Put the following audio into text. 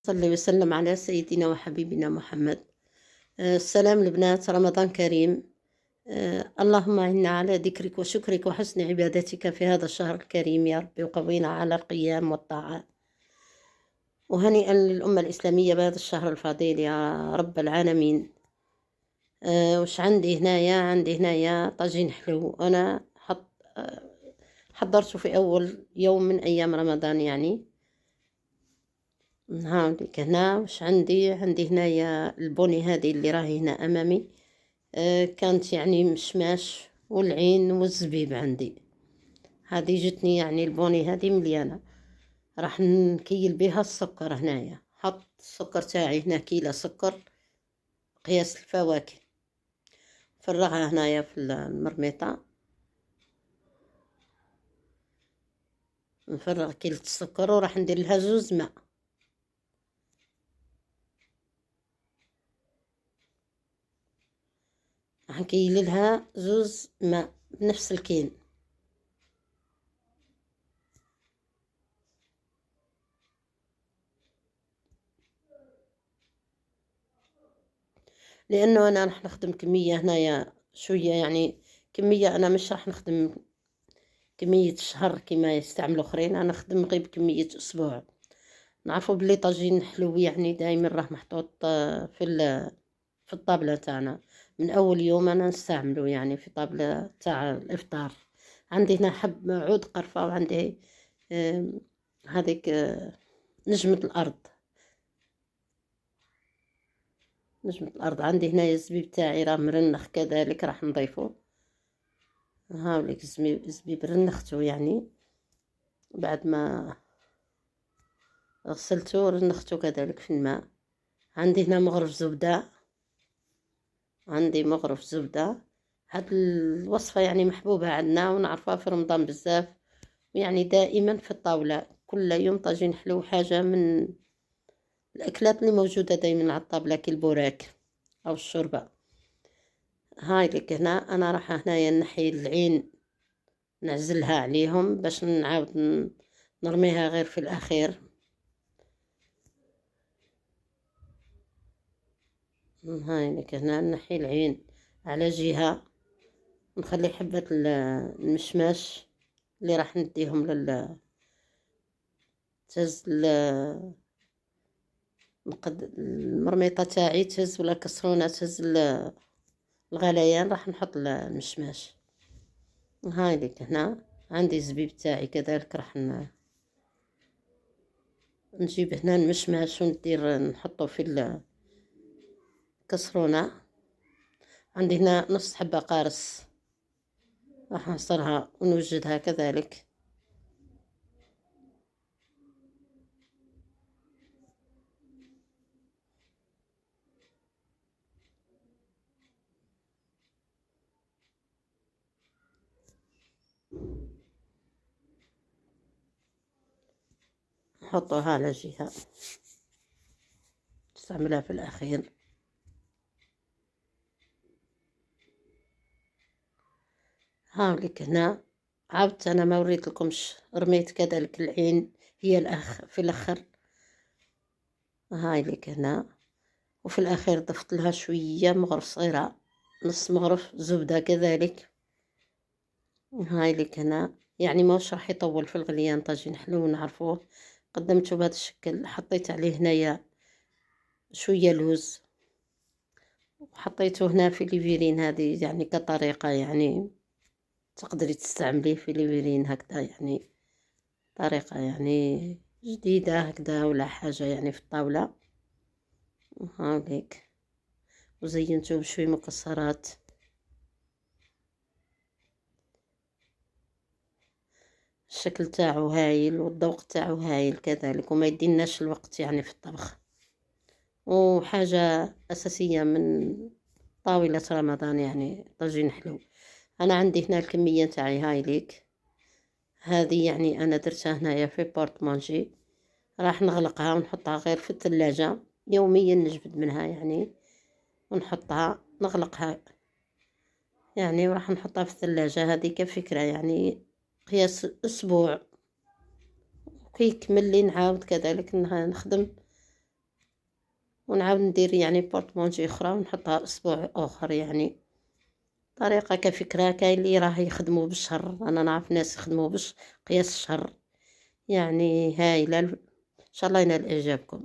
صلي وسلم على سيدنا وحبيبنا محمد. السلام البنات، رمضان كريم. اللهم إنا على ذكرك وشكرك وحسن عبادتك في هذا الشهر الكريم يا رب، وقوينا على القيام والطاعة. وهنيئا للأمة الإسلامية بهذا الشهر الفضيل يا رب العالمين. وش عندي هنايا؟ عندي هنايا طاجين حلو. أنا حضرته في أول يوم من أيام رمضان يعني. هاوليك هنا وش عندي هنايا البوني هذه اللي راهي هنا أمامي. كانت يعني مشماش والعين والزبيب عندي. هذه جتني يعني البوني هذه مليانة. راح نكيل بها السكر هنايا. حط السكر تاعي هنا كيلة سكر قياس الفواكه. فرغها هنايا في المرميطة. نفرغ كيلة السكر وراح ندير لها 2 ماء. راح نكيل لها 2 ماء بنفس الكيل. لانه انا راح نخدم كميه هنايا شويه يعني. كميه انا مش راح نخدم كميه شهر كما يستعملوا اخرين. انا نخدم غير بكميه اسبوع. نعرفوا بلي طاجين حلو يعني دائما راه محطوط في الطابله تاعنا من اول يوم. انا نستعمله يعني في طابله تاع الافطار. عندي هنا عود قرفه، وعندي هذيك نجمه الارض. نجمة الأرض عندي هنا. الزبيب تاعي راه مرنخ كذلك راح نضيفه. هاوليك الزبيب رنخته يعني بعد ما غسلته رنخته كذلك في الماء. عندي هنا مغرف زبدة. هاد الوصفة يعني محبوبة عندنا ونعرفها في رمضان بزاف، يعني دائما في الطاولة كل يوم طاجين حلو. حاجة من الأكلات اللي موجودة دائما على الطاولة كالبوراك أو الشوربة. هاي لك هنا أنا راح هنايا نحي العين نعزلها عليهم باش نعاود نرميها غير في الأخير. هاي لك هنا نحي العين على جهة. نخلي حبة المشماش اللي راح نديهم تهز المرميطة تاعي تهز، ولا كسرونة تهز الغليان. راح نحط المشماش. هاي لك هنا عندي الزبيب تاعي كذلك. راح نجيب هنا المشماش وندير نحطه في الكسرونة. عندي هنا نص حبة قارص راح نعصرها ونوجدها كذلك. نحطها على جهة نستعملها في الأخير. هاوليك هنا عاودت أنا ما وريت لكمش رميت كذلك العين هي في الأخر. هاي لك هنا وفي الأخير ضفت لها شوية مغرف صغيرة، نص مغرف زبدة كذلك. هاي لك هنا يعني موش راح يطول في الغليان. طاجين حلو نعرفوه. قدمته بهذا الشكل. حطيت عليه هنايا شوية لوز، وحطيته هنا في ليفيرين. هذه يعني كطريقة يعني تقدري تستعمليه في ليفيرين هكذا، يعني طريقة يعني جديدة هكذا ولا حاجة يعني في الطاولة. هاوليك وزينته بشوي مكسرات. الشكل تاعو هايل والذوق تاعو هايل كذلك، وما يديناش الوقت يعني في الطبخ. وحاجة أساسية من طاولة رمضان يعني طاجين حلو. أنا عندي هنا الكمية تاعي هاي ليك. هذه يعني أنا درتها هنايا في بورتمونجي. راح نغلقها ونحطها غير في الثلاجة. يوميا نجبد منها يعني ونحطها نغلقها يعني، وراح نحطها في الثلاجة. هذه كفكرة يعني قياس أسبوع. كي يكمل لي نعاود كذلك نخدم ونعاود ندير يعني بورتمونجي اخرى ونحطها اسبوع اخر. يعني طريقة كفكرة. كاين اللي راه يخدموا بالشهر، انا نعرف ناس يخدموا قياس الشهر. يعني هايلة، ان شاء الله ينال اعجابكم.